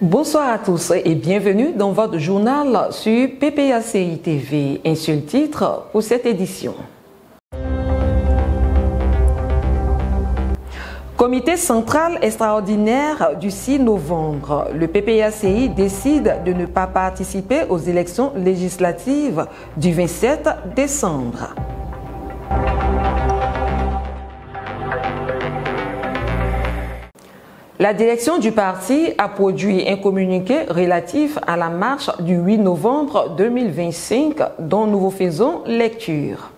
Bonsoir à tous et bienvenue dans votre journal sur PPACI TV. Ainsi le titre pour cette édition. Comité central extraordinaire du 6 novembre. Le PPACI décide de ne pas participer aux élections législatives du 27 décembre. La direction du parti a produit un communiqué relatif à la marche du 8 novembre 2025 dont nous vous faisons lecture.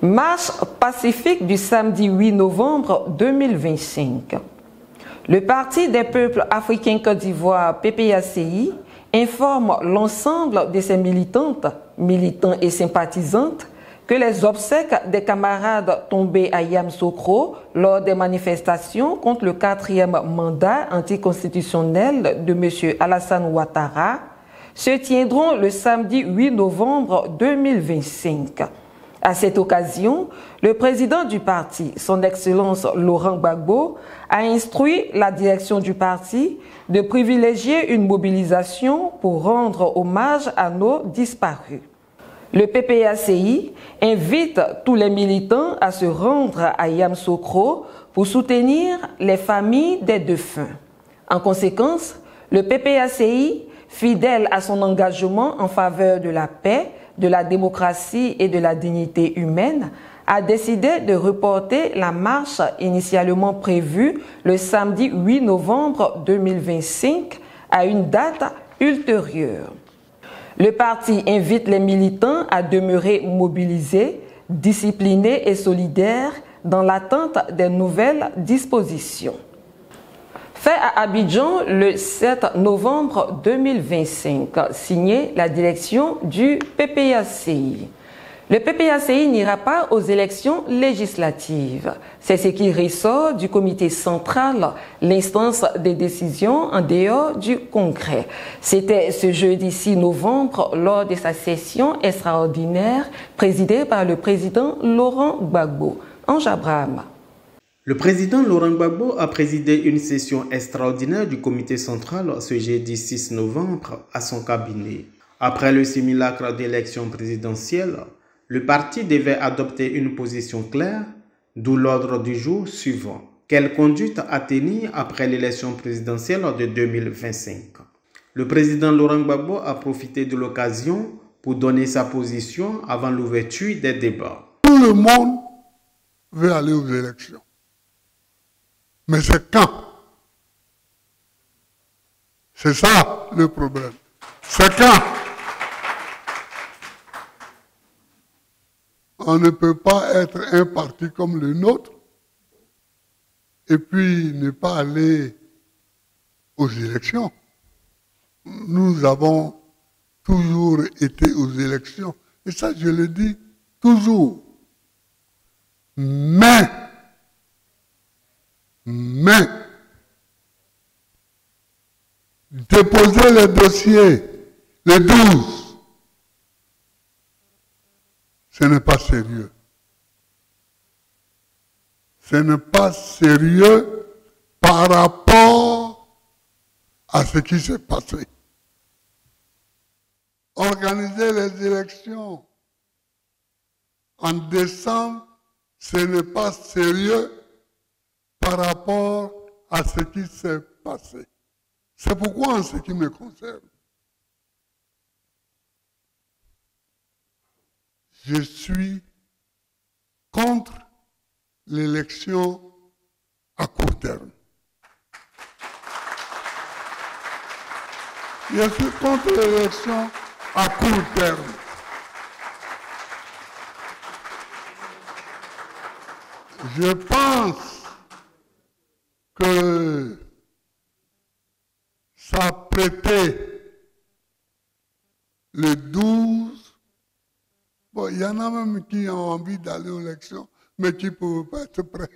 Marche pacifique du samedi 8 novembre 2025. Le Parti des peuples africains Côte d'Ivoire, PPACI, informe l'ensemble de ses militantes, militants et sympathisantes que les obsèques des camarades tombés à Yamoussoukro lors des manifestations contre le 4e mandat anticonstitutionnel de M. Alassane Ouattara se tiendront le samedi 8 novembre 2025. À cette occasion, le président du parti, son Excellence Laurent Gbagbo, a instruit la direction du parti de privilégier une mobilisation pour rendre hommage à nos disparus. Le PPACI invite tous les militants à se rendre à Yamoussoukro pour soutenir les familles des défunts. En conséquence, le PPACI, fidèle à son engagement en faveur de la paix, de la démocratie et de la dignité humaine, a décidé de reporter la marche initialement prévue le samedi 8 novembre 2025 à une date ultérieure. Le parti invite les militants à demeurer mobilisés, disciplinés et solidaires dans l'attente des nouvelles dispositions. Fait à Abidjan le 7 novembre 2025, signé la direction du PPACI. Le PPACI n'ira pas aux élections législatives. C'est ce qui ressort du comité central, l'instance des décisions en dehors du Congrès. C'était ce jeudi 6 novembre lors de sa session extraordinaire présidée par le président Laurent Gbagbo. Ange Abraham. Le président Laurent Gbagbo a présidé une session extraordinaire du comité central ce jeudi 6 novembre à son cabinet. Après le simulacre d'élection présidentielle, le parti devait adopter une position claire, d'où l'ordre du jour suivant. Quelle conduite à tenir après l'élection présidentielle de 2025? Le président Laurent Gbagbo a profité de l'occasion pour donner sa position avant l'ouverture des débats. Tout le monde veut aller aux élections. Mais c'est quand? C'est ça le problème. C'est quand? On ne peut pas être un parti comme le nôtre et puis ne pas aller aux élections. Nous avons toujours été aux élections. Et ça, je le dis toujours. Mais, déposer le dossier le 12, ce n'est pas sérieux. Ce n'est pas sérieux par rapport à ce qui s'est passé. Organiser les élections en décembre, ce n'est pas sérieux par rapport à ce qui s'est passé. C'est pourquoi, en ce qui me concerne, je suis contre l'élection à court terme. Je suis contre l'élection à court terme. Je pense que s'apprêter le 12, bon, il y en a même qui ont envie d'aller aux élections, mais qui ne peuvent pas être prêts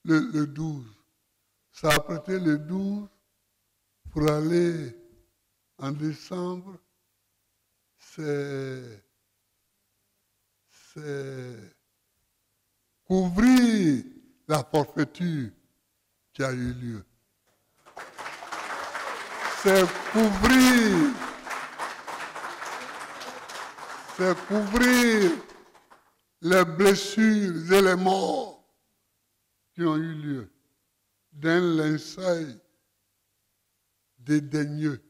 le 12. S'apprêter le 12 pour aller en décembre, c'est couvrir la forfaiture qui a eu lieu. c'est couvrir les blessures et les morts qui ont eu lieu d'un linceul dédaigneux.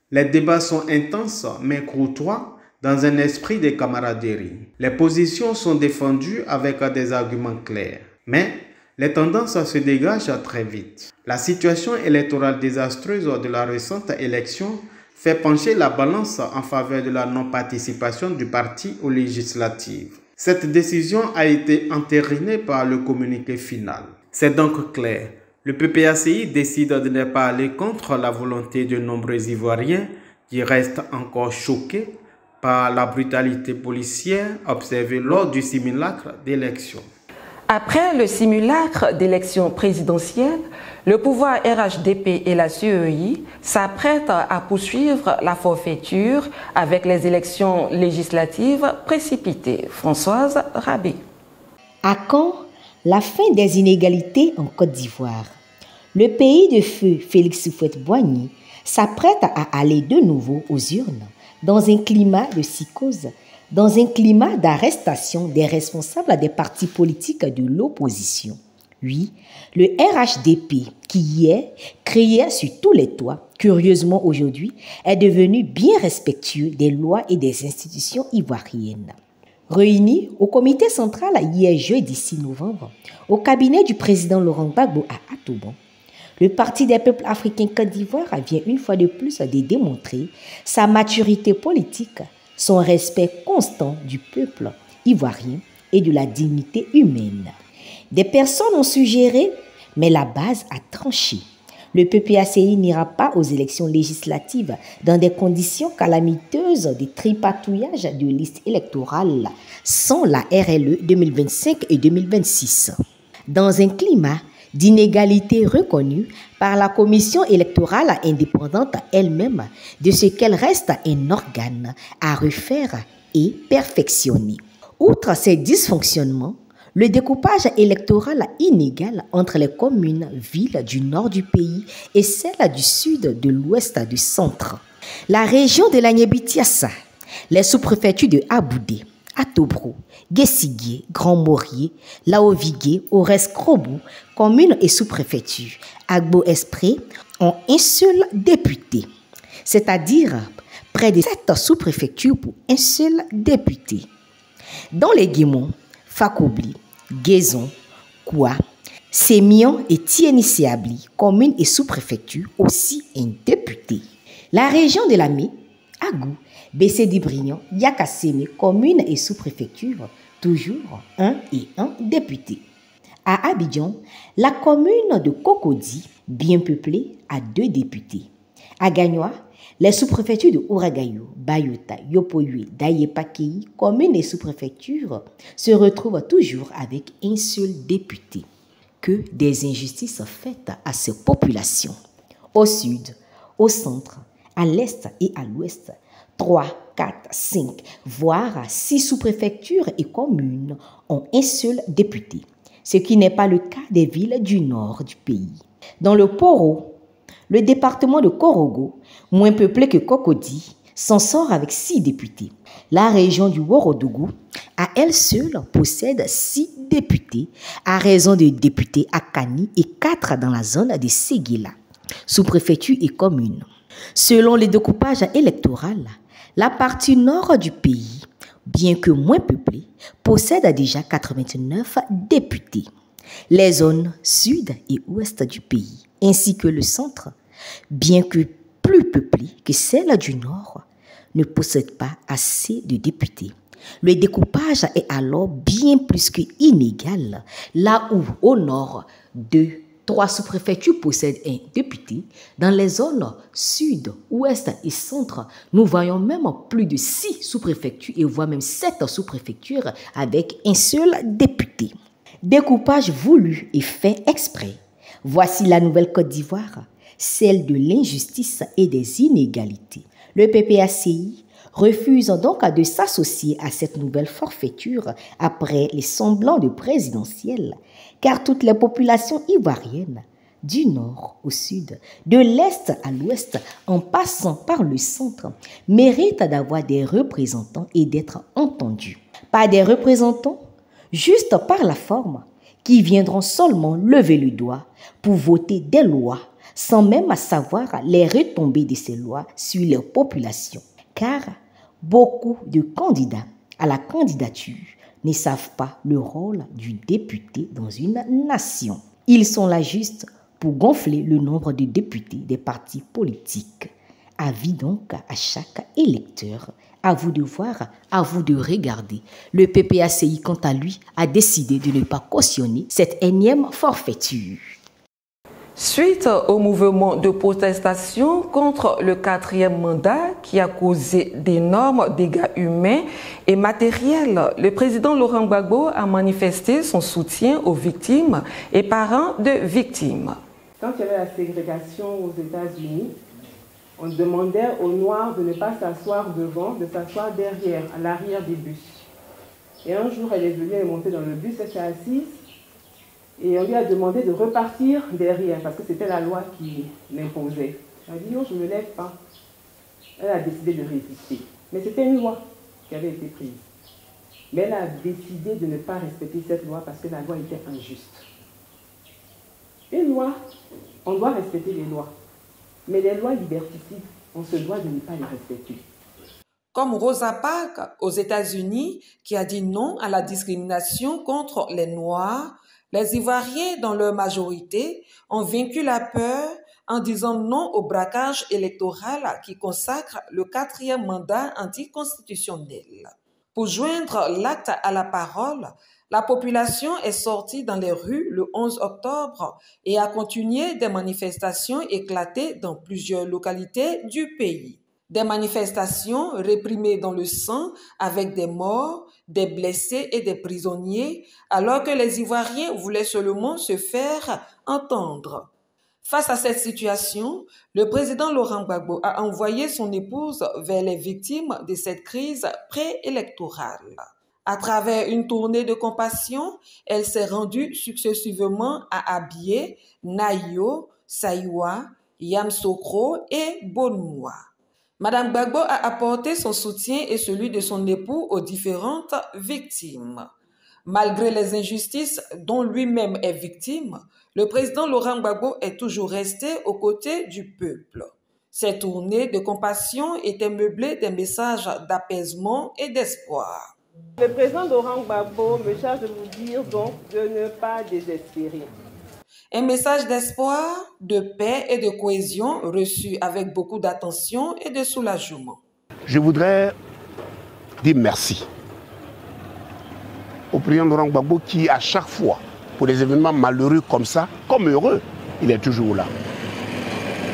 Les débats sont intenses mais courtois dans un esprit de camaraderie. Les positions sont défendues avec des arguments clairs, mais les tendances se dégagent très vite. La situation électorale désastreuse de la récente élection fait pencher la balance en faveur de la non-participation du parti aux législatives. Cette décision a été entérinée par le communiqué final. C'est donc clair. Le PPACI décide de ne pas aller contre la volonté de nombreux Ivoiriens qui restent encore choqués par la brutalité policière observée lors du simulacre d'élection. Après le simulacre d'élection présidentielle, le pouvoir RHDP et la CEI s'apprêtent à poursuivre la forfaiture avec les élections législatives précipitées. Françoise Rabé. À quand la fin des inégalités en Côte d'Ivoire? Le pays de feu Félix Houphouët-Boigny s'apprête à aller de nouveau aux urnes dans un climat de psychose, dans un climat d'arrestation des responsables des partis politiques de l'opposition. Oui, le RHDP, qui hier criait sur tous les toits, curieusement aujourd'hui, est devenu bien respectueux des lois et des institutions ivoiriennes. Réunis au comité central hier jeudi 6 novembre, au cabinet du président Laurent Gbagbo à Atouban, le Parti des peuples africains Côte d'Ivoire vient une fois de plus de démontrer sa maturité politique, son respect constant du peuple ivoirien et de la dignité humaine. Des personnes ont suggéré, mais la base a tranché. Le PPACI n'ira pas aux élections législatives dans des conditions calamiteuses de tripatouillage de listes électorales sans la RLE 2025 et 2026. Dans un climat d'inégalité reconnue par la commission électorale indépendante elle-même de ce qu'elle reste un organe à refaire et perfectionner. Outre ces dysfonctionnements, le découpage électoral inégal entre les communes, villes du nord du pays et celles du sud, de l'ouest, du centre. La région de l'Agnébitiassa, les sous-préfectures de Aboudé, Atobro, Guessiguié, Grand-Maurier, Laovigué, Aurès-Krobou, communes et sous-préfectures, Agbo-Espré ont un seul député, c'est-à-dire près de 7 sous-préfectures pour un seul député. Dans les Guémons, Fakobli, Guézon, Koua, Sémian et Tieni-Séabli, communes et sous-préfectures, aussi un député. La région de la Mé, Agou, Bessé-Dibrignan, Yakasseme, communes et sous-préfectures, toujours un député. À Abidjan, la commune de Cocody, bien peuplée, a 2 députés. À Gagnoa, les sous-préfectures de Ouragayo, Bayota, Yopoyue, Daye-Pakei, communes et sous-préfectures, se retrouvent toujours avec un seul député. Que des injustices faites à ces populations. Au sud, au centre, à l'est et à l'ouest, 3, 4, 5, voire 6 sous-préfectures et communes ont un seul député, ce qui n'est pas le cas des villes du nord du pays. Dans le Poro, le département de Korogo, moins peuplé que Cocody, s'en sort avec 6 députés. La région du Ouorodougou, à elle seule, possède 6 députés, à raison de députés à Kani et 4 dans la zone de Séguéla, sous-préfecture et commune. Selon les découpages électoraux, la partie nord du pays, bien que moins peuplée, possède déjà 89 députés. Les zones sud et ouest du pays, ainsi que le centre, bien que plus peuplées que celles du nord, ne possèdent pas assez de députés. Le découpage est alors bien plus que inégal, là où au nord, 2, 3 sous-préfectures possèdent un député. Dans les zones sud, ouest et centre, nous voyons même plus de 6 sous-préfectures et voire même 7 sous-préfectures avec un seul député. Découpage voulu et fait exprès. Voici la nouvelle Côte d'Ivoire, celle de l'injustice et des inégalités. Le PPACI refuse donc de s'associer à cette nouvelle forfaiture après les semblants de présidentielle, car toutes les populations ivoiriennes du nord au sud, de l'est à l'ouest, en passant par le centre, méritent d'avoir des représentants et d'être entendus. Pas des représentants, juste par la forme, qui viendront seulement lever le doigt pour voter des lois, sans même savoir les retombées de ces lois sur les populations. Car beaucoup de candidats à la candidature ne savent pas le rôle du député dans une nation. Ils sont là juste pour gonfler le nombre de députés des partis politiques. Avis donc à chaque électeur. À vous de voir, à vous de regarder. Le PPACI, quant à lui, a décidé de ne pas cautionner cette énième forfaiture. Suite au mouvement de protestation contre le 4e mandat qui a causé d'énormes dégâts humains et matériels, le président Laurent Gbagbo a manifesté son soutien aux victimes et parents de victimes. Quand il y avait la ségrégation aux États-Unis, on demandait aux Noirs de ne pas s'asseoir devant, de s'asseoir derrière, à l'arrière des bus. Et un jour, elle est venue, elle est montée dans le bus, elle s'est assise. Et on lui a demandé de repartir derrière, parce que c'était la loi qui l'imposait. Elle a dit non, je ne me lève pas. Elle a décidé de résister. Mais c'était une loi qui avait été prise. Mais elle a décidé de ne pas respecter cette loi parce que la loi était injuste. Une loi, on doit respecter les lois. Mais les lois liberticides, on se doit de ne pas les respecter. Comme Rosa Parks aux États-Unis, qui a dit non à la discrimination contre les Noirs, les Ivoiriens, dans leur majorité, ont vaincu la peur en disant non au braquage électoral qui consacre le 4e mandat anticonstitutionnel. Pour joindre l'acte à la parole, la population est sortie dans les rues le 11 octobre et a continué des manifestations éclatées dans plusieurs localités du pays. Des manifestations réprimées dans le sang avec des morts, des blessés et des prisonniers, alors que les Ivoiriens voulaient seulement se faire entendre. Face à cette situation, le président Laurent Gbagbo a envoyé son épouse vers les victimes de cette crise préélectorale. À travers une tournée de compassion, elle s'est rendue successivement à Abia, Nayo, Saïwa, Yamoussoukro et Bonnoua. Madame Gbagbo a apporté son soutien et celui de son époux aux différentes victimes. Malgré les injustices dont lui-même est victime, le président Laurent Gbagbo est toujours resté aux côtés du peuple. Cette tournée de compassion était meublée des messages d'apaisement et d'espoir. Le président Laurent Gbagbo me charge de vous dire donc de ne pas désespérer. Un message d'espoir, de paix et de cohésion reçu avec beaucoup d'attention et de soulagement. Je voudrais dire merci au président Laurent Gbagbo qui, à chaque fois, pour des événements malheureux comme ça, comme heureux, il est toujours là.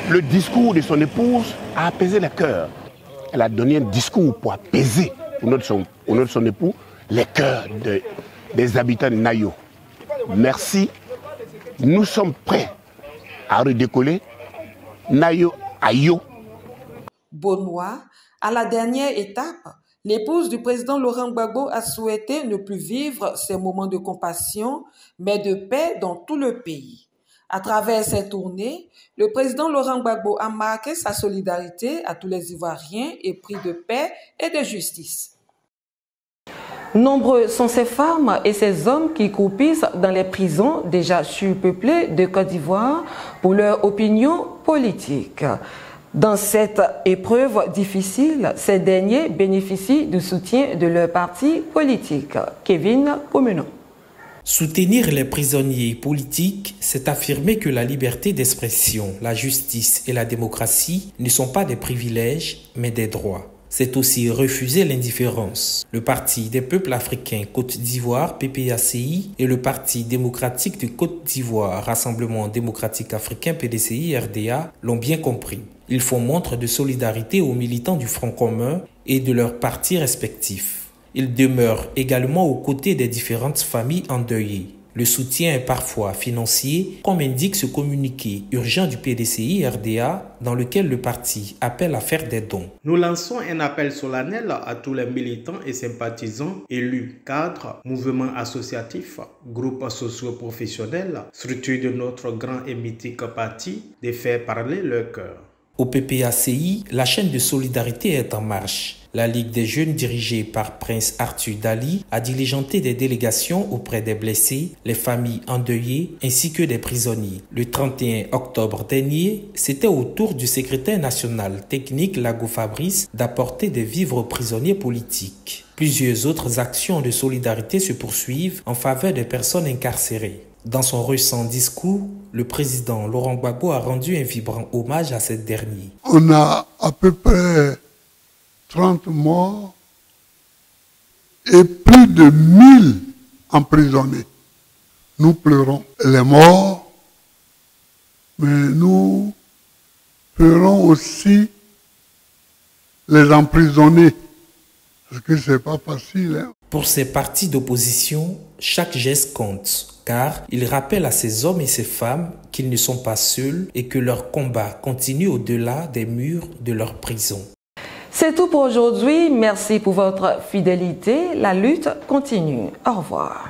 Le discours de son épouse a apaisé les cœurs. Elle a donné un discours pour apaiser, au nom de son époux, les cœurs des habitants de Nayo. Merci. Nous sommes prêts à redécoller Nayo Ayo. Bonnoua, à la dernière étape, l'épouse du président Laurent Gbagbo a souhaité ne plus vivre ces moments de compassion, mais de paix dans tout le pays. À travers cette tournée, le président Laurent Gbagbo a marqué sa solidarité à tous les Ivoiriens épris de paix et de justice. Nombreux sont ces femmes et ces hommes qui croupissent dans les prisons déjà surpeuplées de Côte d'Ivoire pour leur opinion politique. Dans cette épreuve difficile, ces derniers bénéficient du soutien de leur parti politique. Kevin Comenon. Soutenir les prisonniers politiques, c'est affirmer que la liberté d'expression, la justice et la démocratie ne sont pas des privilèges, mais des droits. C'est aussi refuser l'indifférence. Le Parti des peuples africains Côte d'Ivoire, PPACI, et le Parti démocratique de Côte d'Ivoire, Rassemblement démocratique africain, PDCI, RDA, l'ont bien compris. Ils font montre de solidarité aux militants du Front commun et de leurs partis respectifs. Ils demeurent également aux côtés des différentes familles endeuillées. Le soutien est parfois financier, comme indique ce communiqué urgent du PDCI-RDA dans lequel le parti appelle à faire des dons. Nous lançons un appel solennel à tous les militants et sympathisants, élus, cadres, mouvements associatifs, groupes socio-professionnels, structures de notre grand et mythique parti, de faire parler leur cœur. Au PPACI, la chaîne de solidarité est en marche. La Ligue des jeunes dirigée par Prince Arthur Dali a diligenté des délégations auprès des blessés, les familles endeuillées ainsi que des prisonniers. Le 31 octobre dernier, c'était au tour du secrétaire national technique Lago Fabrice d'apporter des vivres aux prisonniers politiques. Plusieurs autres actions de solidarité se poursuivent en faveur des personnes incarcérées. Dans son récent discours, le président Laurent Gbagbo a rendu un vibrant hommage à cette dernière. On a à peu près 30 morts et plus de 1000 emprisonnés. Nous pleurons les morts, mais nous pleurons aussi les emprisonnés, parce que c'est pas facile. Hein? Pour ces partis d'opposition, chaque geste compte, car il rappelle à ces hommes et ces femmes qu'ils ne sont pas seuls et que leur combat continue au-delà des murs de leur prison. C'est tout pour aujourd'hui. Merci pour votre fidélité. La lutte continue. Au revoir.